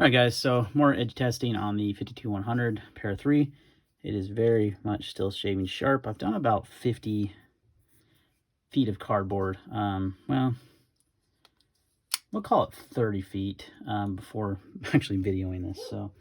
All right, guys, so more edge testing on the 52100 Para 3. It is very much still shaving sharp. I've done about 50 feet of cardboard. Well, we'll call it 30 feet before actually videoing this. So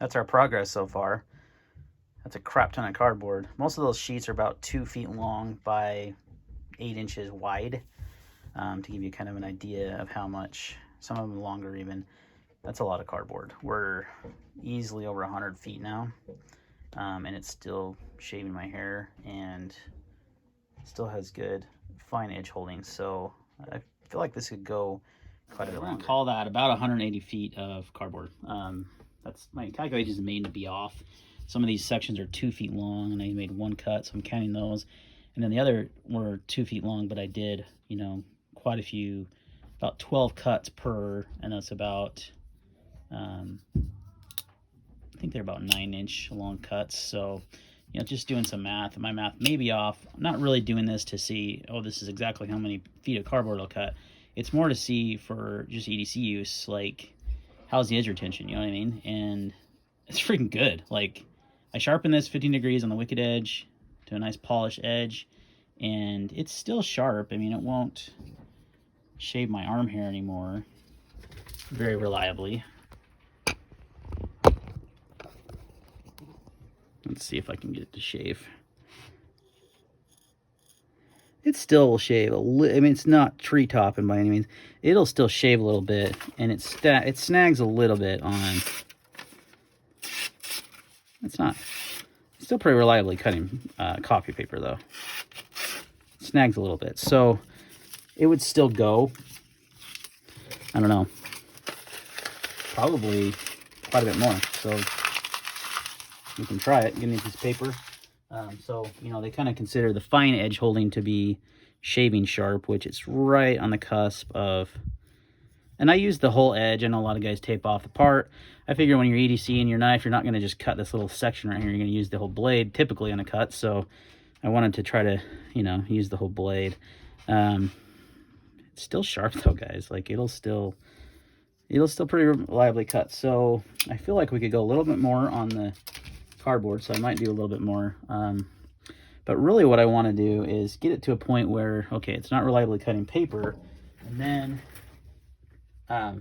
that's our progress so far. That's a crap ton of cardboard. Most of those sheets are about 2 feet long by 8 inches wide, to give you kind of an idea of how much, some of them longer even. That's a lot of cardboard. We're easily over 100 feet now, and it's still shaving my hair and still has good fine edge holding. So I feel like this could go quite a bit longer. Call that about 180 feet of cardboard. That's, my calculations made to be off. Some of these sections are 2 feet long, and I made one cut, so I'm counting those. And then the other were 2 feet long, but I did, you know, quite a few, about 12 cuts per, and that's about, I think they're about 9-inch long cuts. So, you know, just doing some math. My math may be off. I'm not really doing this to see, oh, this is exactly how many feet of cardboard I'll cut. It's more to see for just EDC use, like, how's the edge retention, you know what I mean? And it's freaking good. Like, I sharpen this 15 degrees on the wicked edge to a nice polished edge, and it's still sharp. I mean, it won't shave my arm hair anymore very reliably. Let's see if I can get it to shave. It still will shave a little. I mean, it's not tree topping by any means. It'll still shave a little bit, and it snags a little bit on. It's not. It's still pretty reliably cutting copy paper, though. It snags a little bit, so it would still go. I don't know. Probably quite a bit more. So you can try it. Give me a piece of paper. So, you know, they kind of consider the fine edge holding to be shaving sharp, which it's right on the cusp of. And I use the whole edge. I know a lot of guys tape off the part. I figure when you're EDCing your knife, you're not going to just cut this little section right here. You're going to use the whole blade typically on a cut. So I wanted to try to, you know, use the whole blade. It's still sharp though, guys. Like it'll still pretty reliably cut. So I feel like we could go a little bit more on the cardboard. So I might do a little bit more. But really what I want to do is get it to a point where, okay, it's not reliably cutting paper, and then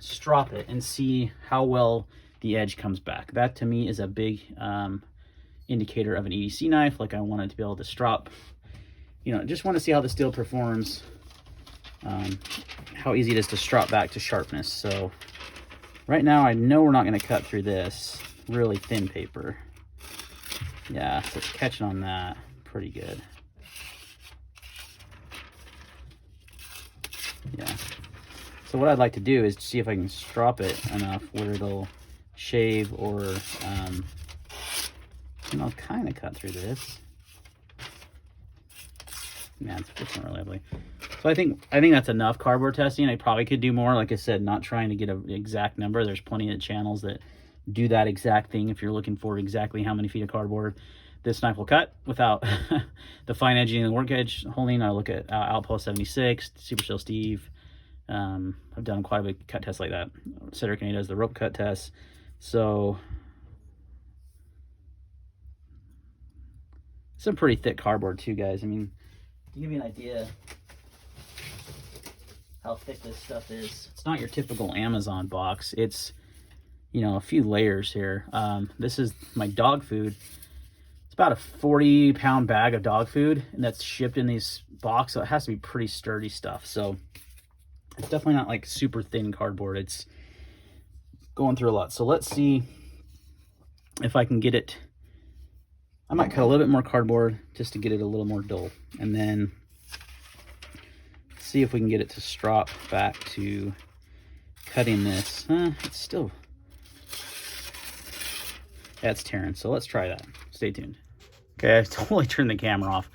strop it and see how well the edge comes back. That to me is a big indicator of an EDC knife. Like I want it to be able to strop, you know, just want to see how the steel performs, how easy it is to strop back to sharpness. So right now I know we're not going to cut through this really thin paper. Yeah, so it's catching on that pretty good. Yeah. So what I'd like to do is see if I can strop it enough where it'll shave or, you know, kind of cut through this. Man, it's not reliably. So I think that's enough cardboard testing. I probably could do more. Like I said, not trying to get an exact number. There's plenty of channels that do that exact thing. If you're looking for exactly how many feet of cardboard this knife will cut without the fine edging and the work edge holding, I look at Outpost 76, Super Steel Steve. I've done quite a bit of cut tests like that. Cedric and he does the rope cut test. So some pretty thick cardboard too, guys. I mean, to give you an idea how thick this stuff is, it's not your typical Amazon box. It's, you know, a few layers here. This is my dog food. It's about a 40-pound bag of dog food, and that's shipped in these boxes, so it has to be pretty sturdy stuff. So it's definitely not like super thin cardboard. It's going through a lot. So let's see if I can get it. I might cut a little bit more cardboard just to get it a little more dull, and then see if we can get it to strop back to cutting this. It's still, yeah, it's tearing. So let's try that. Stay tuned. Okay, I totally turned the camera off,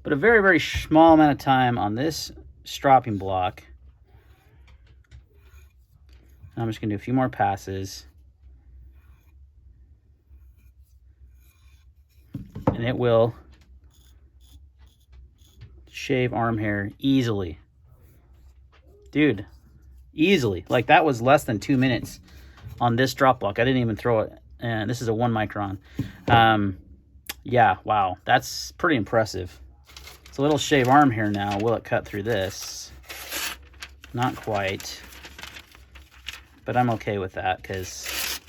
but a very, very small amount of time on this stropping block. I'm just gonna do a few more passes, and it will shave arm hair easily. Dude, easily. Like that was less than 2 minutes on this drop block. I didn't even throw it. And this is a 1 micron. Yeah, wow, that's pretty impressive. So it'll shave arm hair now. Will it cut through this? Not quite. But I'm okay with that because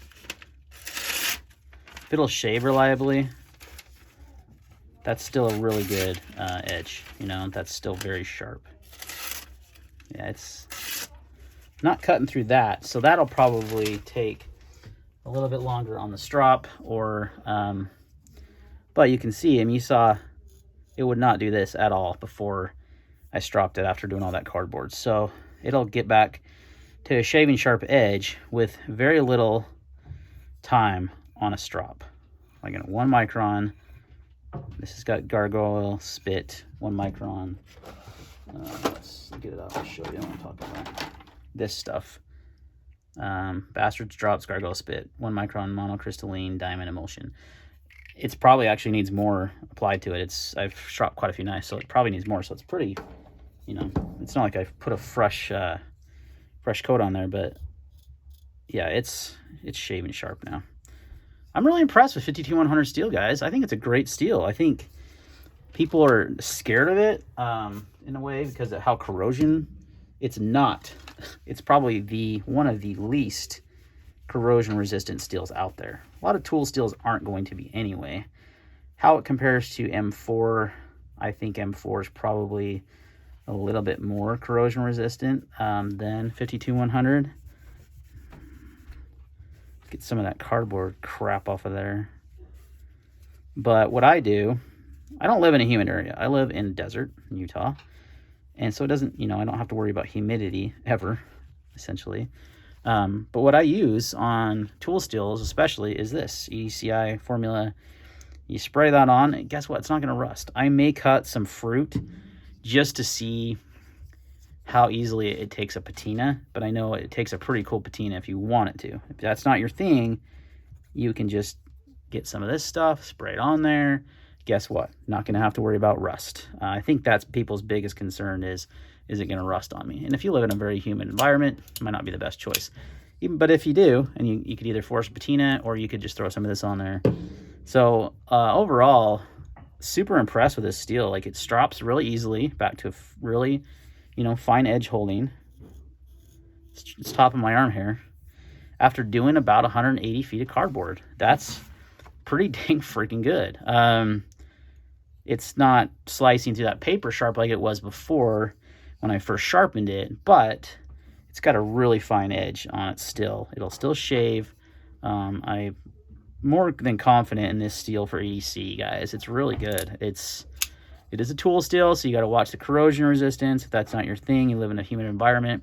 if it'll shave reliably, that's still a really good edge, you know, that's still very sharp. Yeah, it's not cutting through that, so that'll probably take a little bit longer on the strop, or, but you can see, I mean, you saw it would not do this at all before I stropped it after doing all that cardboard. So it'll get back to a shaving sharp edge with very little time on a strop. Like a 1 micron. This has got gargoyle spit, 1 micron. Let's get it out and show you what I'm talking about. This stuff. Bastard's Drops, gargoyle spit, 1 micron monocrystalline diamond emulsion. It's probably actually needs more applied to it. I've stropped quite a few knives, so it probably needs more. So it's pretty, you know, it's not like I've put a fresh coat on there, but yeah, it's shaving sharp now. I'm really impressed with 52100 steel, guys. I think it's a great steel. I think people are scared of it in a way because of how corrosion. It's not. It's probably one of the least corrosion resistant steels out there. A lot of tool steels aren't going to be anyway. How it compares to M4, I think M4 is probably a little bit more corrosion resistant than 52100. Get some of that cardboard crap off of there. But what I do, I don't live in a humid area. I live in desert in Utah. And so it doesn't, you know, I don't have to worry about humidity ever, essentially. But what I use on tool steels especially is this EDCI formula. You spray that on, and guess what? It's not going to rust. I may cut some fruit just to see how easily it takes a patina, but I know it takes a pretty cool patina if you want it to. If that's not your thing, you can just get some of this stuff, spray it on there. Guess what? Not going to have to worry about rust. I think that's people's biggest concern is it going to rust on me? And if you live in a very humid environment, it might not be the best choice. But if you do, and you could either force patina or you could just throw some of this on there. So overall, super impressed with this steel. Like, it strops really easily back to a really, you know, fine edge holding. It's top of my arm here. After doing about 180 feet of cardboard, that's pretty dang freaking good. It's not slicing through that paper sharp like it was before when I first sharpened it, but it's got a really fine edge on it still. It'll still shave. I'm more than confident in this steel for EDC, guys. It's really good. It is a tool steel, so you got to watch the corrosion resistance. If that's not your thing, you live in a humid environment,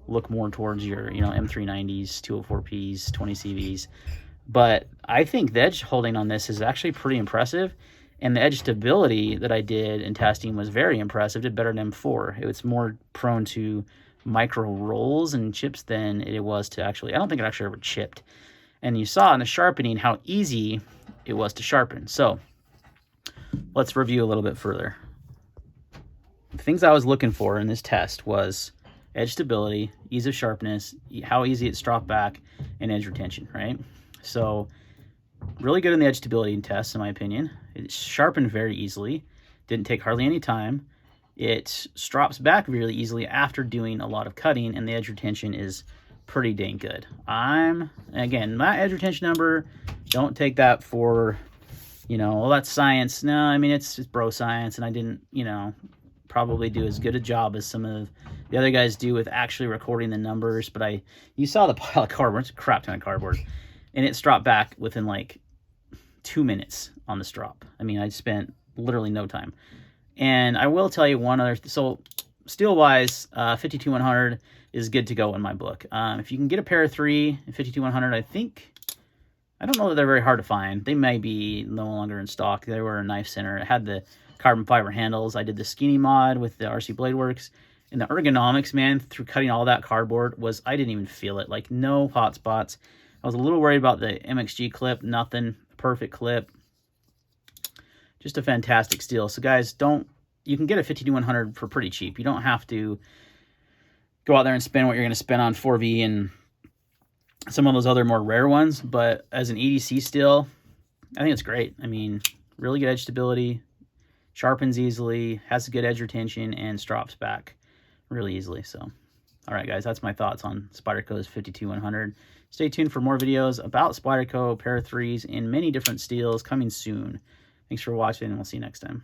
look more towards your, you know, M390s, 204Ps, 20 CVs. But I think the edge holding on this is actually pretty impressive. And the edge stability that I did in testing was very impressive. Did better than M4. It was more prone to micro rolls and chips than it was to actually, I don't think it actually ever chipped. And you saw in the sharpening how easy it was to sharpen. So let's review a little bit further. The things I was looking for in this test was edge stability, ease of sharpness, how easy it stropped back, and edge retention, right? So really good in the edge stability test, in my opinion. It sharpened very easily, didn't take hardly any time. It strops back really easily after doing a lot of cutting, and the edge retention is pretty dang good. Again, my edge retention number, don't take that for, you know, well, that's science. No, I mean, it's bro science, and I didn't, you know, probably do as good a job as some of the other guys do with actually recording the numbers. But you saw the pile of cardboard. It's a crap ton of cardboard. And it stropped back within like 2 minutes on the strop. I mean, I spent literally no time. And I will tell you one other, so steel-wise, 52100 is good to go in my book. If you can get a pair of 3 52100, I don't know that they're very hard to find. They may be no longer in stock. They were a Knife Center. It had the carbon fiber handles. I did the skinny mod with the RC Blade Works. And the ergonomics, man, through cutting all that cardboard I didn't even feel it. Like, no hot spots. I was a little worried about the MXG clip. Nothing. Perfect clip. Just a fantastic steel. So guys, you can get a 52100 for pretty cheap. You don't have to go out there and spend what you're going to spend on 4V and some of those other more rare ones. But as an EDC steel, I think it's great. I mean, really good edge stability, sharpens easily, has a good edge retention, and strops back really easily. So All right, guys, that's my thoughts on Spyderco's 52100. Stay tuned for more videos about Spyderco Para 3s in many different steels coming soon. Thanks for watching, and we'll see you next time.